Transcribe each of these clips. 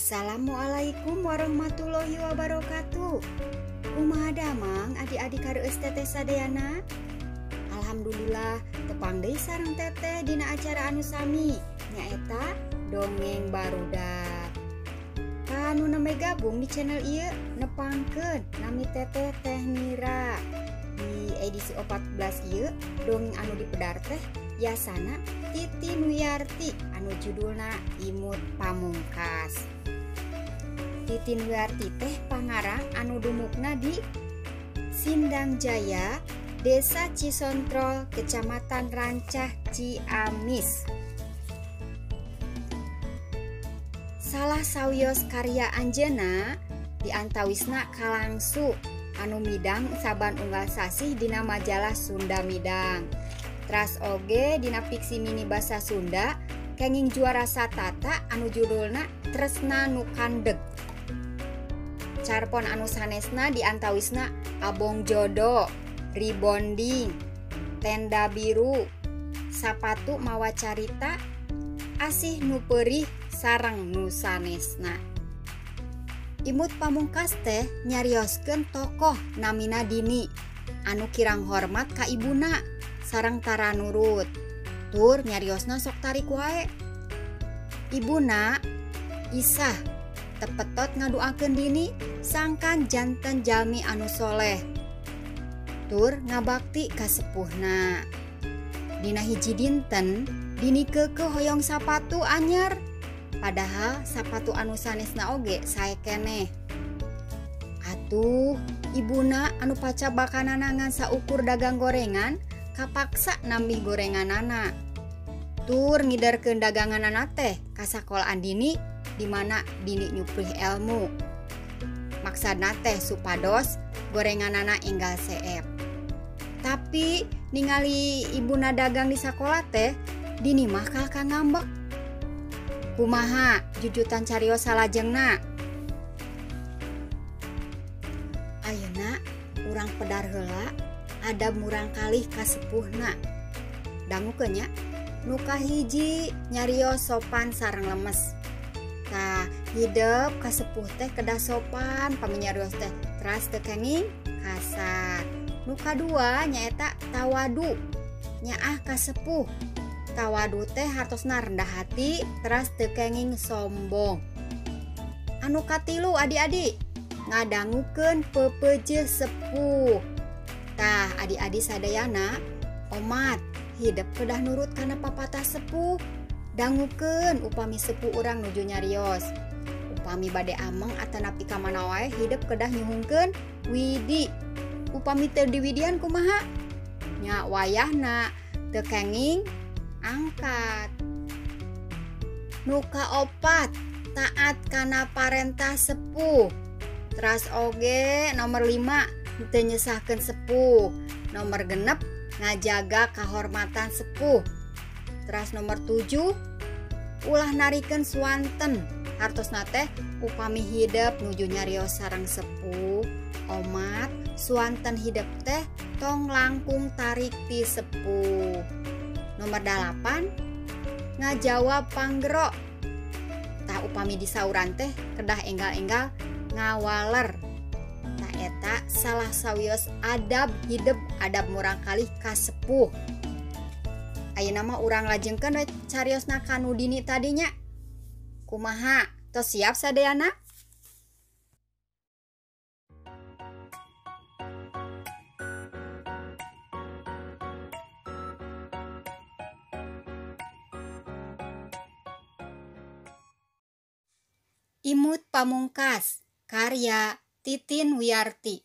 Assalamualaikum warahmatullahi wabarakatuh. Kumaha damang adik-adik kareueus teteh sadayana? Alhamdulillah tepang deui sareng teteh dina acara anu sami nyaeta dongeng barudak. Kanu neme gabung di channel ieu nepangkeun nami teteh Teh Mira. Di edisi 14 ieu dongeng anu dipedar teh yasana Titin Wiyarti anu judulna Imut Pamungkas. Titin Wiyarti teh pangarang anu dumukna di Sindang Jaya, Desa Cisontrol, Kecamatan Rancah, Ciamis. Salah sawios karya anjeunna diantawisna kalangsu anu midang saban unggal sasih dina majalah Sunda Midang. Tras oge dina fiksi mini basa Sunda kenging juara satata anu judulna Tresna Nu Kandeg. Carpon anu sanesna diantawisna Abong Jodo, Rebonding, Tenda Biru, Sapatu Mawa Carita, Asih Nu Peurih sareng nu sanesna. Imut Pamungkas teh nyarioskeun tokoh namina Dini anu kirang hormat ka ibuna sareng tara nurut. Tur nyariosna sok tarik wae. Ibuna Isah tepetot ngaduakeun Dini sangkan janten jalmi anu soleh. Tur ngabakti ka sepuhna. Dina hiji dinten Dini keukeuh hoyong sapatu anyar. Padahal sapatu anu sanesna oge sae keneh. Atuh ibuna anu paca bakanana saukur dagang gorengan kapaksa nambih gorenganana. Tur ngiderkeun daganganana teh ka sakolaan Dini di mana Dini nyuprih ilmu. Maksudna teh supados gorenganana enggal seep. Tapi ningali ibuna dagang di sakola teh Dini mah ka ngambek. Kumaha jujutan carios salajengna? Ayeuna urang pedar heula adab murang kalih ka sepuhna. Dangukeun nya nu kahiji nyarios sopan sareng lemes. Tah hideup ka sepuh teh kedah sopan paminyarios teh teras teu kenging kasar. Nu kadua nyaeta tawadu. Nyaah ka sepuh. Tawadu teh hartosna rendah hati teras teu kenging sombong. Anu katilu adik-adik ngadangukeun peupeujeuh sepuh. Tah adik-adik sadayana omat hidup kedah nurut kana papatah sepuh. Dangukeun upami sepuh urang nuju nyarios. Upami bade ameng atanapi ka mana wae hidup kedah nyuhungkeun widi. Upami teu diwidian kumaha? Nya wayahna teu kenging angkat. Nu kaopat taat kana parentah sepuh. Teras oge nomor 5 teu nyesahkeun sepuh. Nomor 6 ngajaga kahormatan sepuh. Teras nomor 7 ulah narikeun swanten. Hartosna teh upami hidup nuju nyarios sareng sepuh, omat swanten hidup teh tong langkung tarik ti sepuh. Nomor 8 ngajawab panggero. Tah upami disauran teh kedah enggal-enggal ngawaler. Tah eta salah sawios adab hidup adab murang kalih ka sepuh. Ayeuna mah urang lajengkeun we cariosna kanu Dini tadinya. Kumaha? Tos siap sadayana? Imut Pamungkas, karya Titin Wiyarti.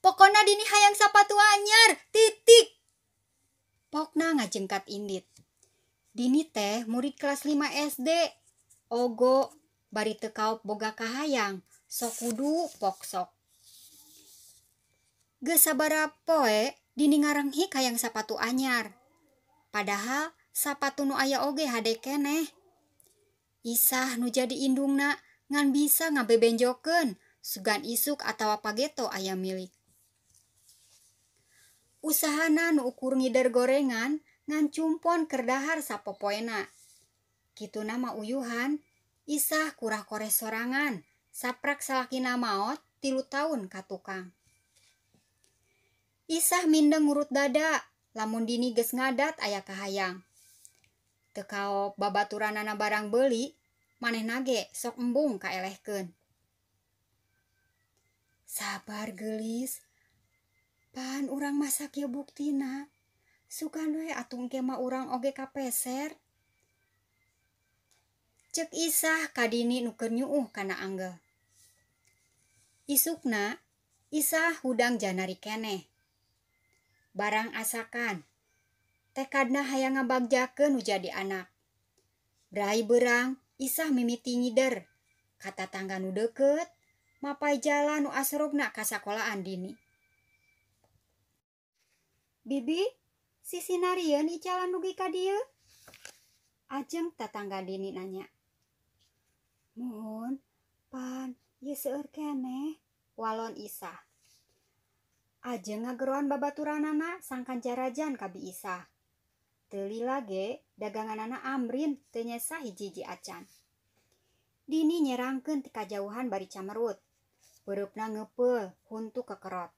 Pokona Dini hayang sapatu anyar, titik. Pokna ngajengkat indit. Dini teh murid kelas 5 SD. Ogo bari teu kaop boga kahayang, sok kudu poksok. Geus sabaraha poe Dini ngarenghik hayang sapatu anyar. Padahal sapatu nu aya oge hade keneh. Isah nu jadi indungna ngan bisa ngabebenjokeun sugan isuk atawa pageto aya milik. Usahana nu ukur ngider gorengan ngan cumpon keur dahar sapopoena. Kituna mah uyuhan Isah kurah kore sorangan, saprak salakina maot 3 tahun ka tukang. Isah mindeng ngurut dada, lamun dini geus ngadat aya kahayang. Teu kaop babaturanana barang beuli, manehna ge sok embung kaelehkeun. Sabar geulis, pan urang masak ye buktina. Sugan we atuh engke mah urang oge kapeser. Ceuk Isah ka dini nu keur nyuuh kana anggel. Isukna, Isah hudang janari keneh. Barang asakan, tekadna hayang ngabagjakeun nu jadi anak. Brai beurang, Isah mimiti ngider ka tatangga nu deukeut, mapai jalan nu asrogna ka sakolaan dini. Bibi, si sinarieun icalan nugi ka dieu? Ajeng tatangga dini nanya. Muhun, pan, ye seueur keneh, walon Isah. Ajeng ngageroan babaturanana sangkan jarajan ka bi Isah. Teu lila ge daganganana amrin teu nyesah hiji-hiji acan. Dini nyerangkeun ti kajauhan bari camerut. Beurepna ngeupeul huntu kekerot.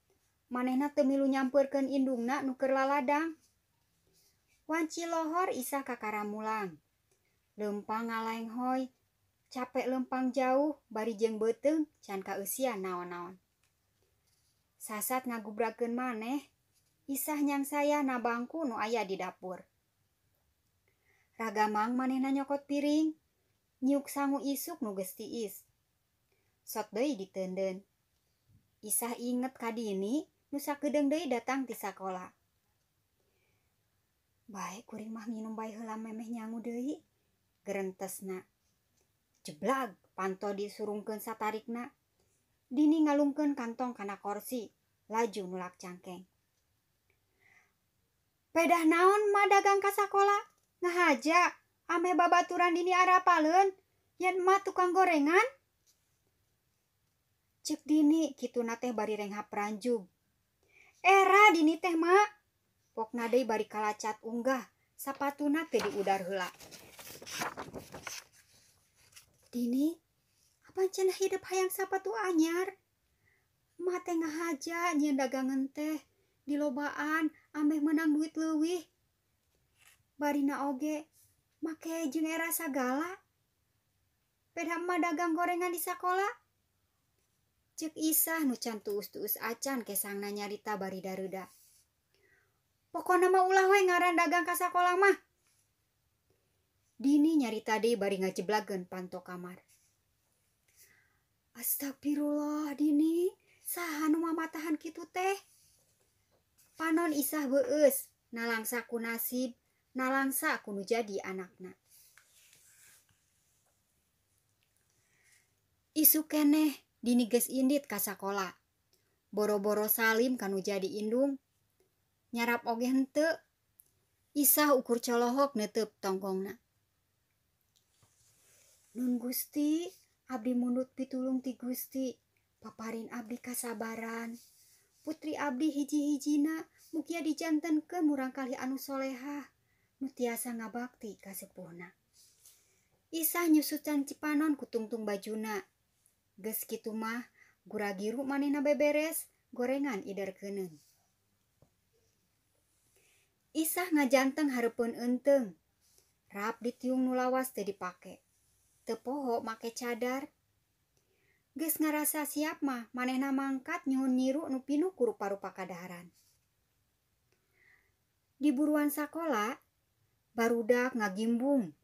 Manehna teu milu nyampeurkeun indungna nu keur laladang. Wanci lohor Isah ka karamulang. Leumpang ngalenghoy, capek leumpang jauh bari jeung beuteung can kaeusian naon-naon. Sasat ngagubrakeun maneh, Isah nyangsaya na bangku nu aya di dapur. Ragamang manehna nyokot piring, nyiuk sangu isuk nu geus tiis. Sot deui diteundeun. Isah inget ka dini nu sakedeung deui datang ti sakola. Bae kuring mah nginum bae heula memeh nyangu deui, gerentesna. Jeblag panto disurungkeun satarikna. Dini ngalungkeun kantong kana kursi, laju nulak cangkeng. Pedah naon ma dagang ka sakola? Ngahaja, ame babaturan dini arapaleun, yen emak tukang gorengan? Ceuk dini kituna teh bari renghap ranjug. Era dini teh mak, pokna deui bari kalacat unggah, sapatuna teu diudar heula. Dini, apa cenah hidup hayang sapatu anyar? Emak teh ngahaja nyieun dagangan teh, di lobaan ambeh menang duit leuwih. Barina oge, make jeung era sagala. Pedah emak dagang gorengan di sakola. Ceuk Isah nu can tuus-tuus acan kesangna nyarita bari dareuda. Pokona mah ulah we ngaran dagang ka sakola mah. Dini nyarita deui bari ngajeblageun panto kamar. Astagfirullah Dini, saha nu mamatahan kitu teh? Panon Isah beueus, nalangsa ku nasib, nalangsa ku nu jadi anakna. Isu keneh Dini geus indit ka sakola. Boro-boro salim kanu jadi indung. Nyarap oge henteu. Isah ukur colohok neuteub tongkongna. Nun Gusti, abdi mundut pitulung ti Gusti. Paparin abdi kasabaran. Putri abdi hiji-hijina mugia dijantenkeun murang kalih anu solehah. Nu tiasa ngabakti ka sepuhna. Isah nyusucan Cipanon ku tungtung bajuna. Geus kitu mah gura-giru manehna beberes, gorengan iderkeuneun. Isah ngajanteng hareupeun enteung. Rap ditiung nu lawas teu dipake. Teu poho make cadar. Geus ngarasa siap mah manehna mangkat nyuhun nyiru nu pinuh ku rupa-rupa kadaharan. Di buruan sakola, barudak ngagimbung.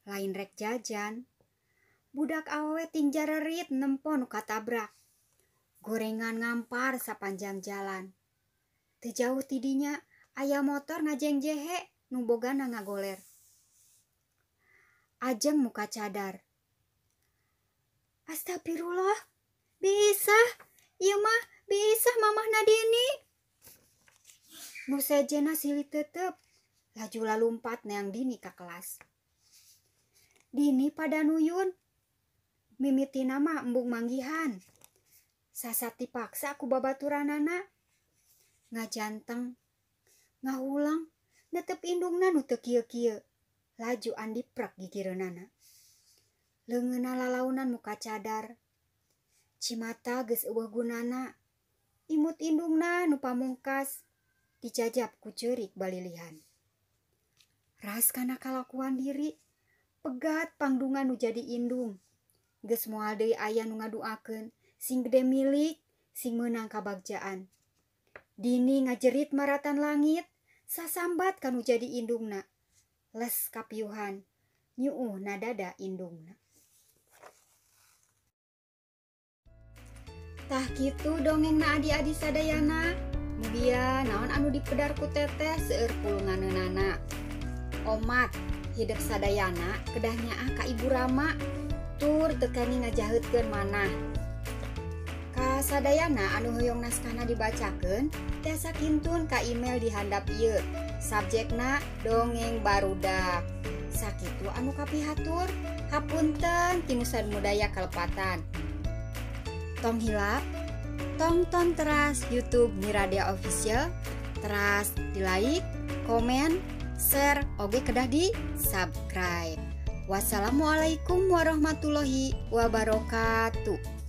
Lain rek jajan. Budak awewe tinjarerit nempo nu katabrak. Gorengan ngampar sapanjang jalan. Teu jauh tidinya aya motor ngajeng jehe nu bogana ngagoler. Ajeng muka cadar. Astagfirullah, bisa, ieu mah bisa mamahna Dini. Nu sejena silih teuteup, laju lalumpat neang Dini ka kelas. Dini pada nuyun. Mimitina mah embung manggihan. Sasat dipaksa ku babaturanana. Ngajanteng, ngahulang, netep indungna nu teu kieu-kieu. Laju andiprek gigireunana. leungeunna lalaunan muka cadar. Cimata geus eueuh gunana. Imut indungna nu pamungkas dijajab ku ceurik balilihan. Ras kana kalakuan diri, pegat pangdungan nu jadi indung. Geus moal deui aya nu ngaduakeun, sing gede milik, sing meunang kabagjaan. Dini ngajerit maratan langit, sasambat kanu jadi indungna. Les kapiuhan, nyuuh nadada indungna. Tah kitu dongengna adi-adi sadayana. Mudia naon anu dipedar ku teteh seueur pulunganeunana. Omat hidup sadayana kedah nyaah ka Ibu Rama tur teu kani ngajaheutkeun manah. Ka sadayana anu hoyong naskahna dibacakeun tiasa kintun ka email di handap ieu. Subjekna dongeng barudak. Sakitu anu kapihatur, hapunten ti Nusa Budaya kalepatan. Tong hilap, tonton teras YouTube Miradia Official, teras di like, komen, share, oge kedah di subscribe. Wassalamualaikum warahmatullahi wabarakatuh.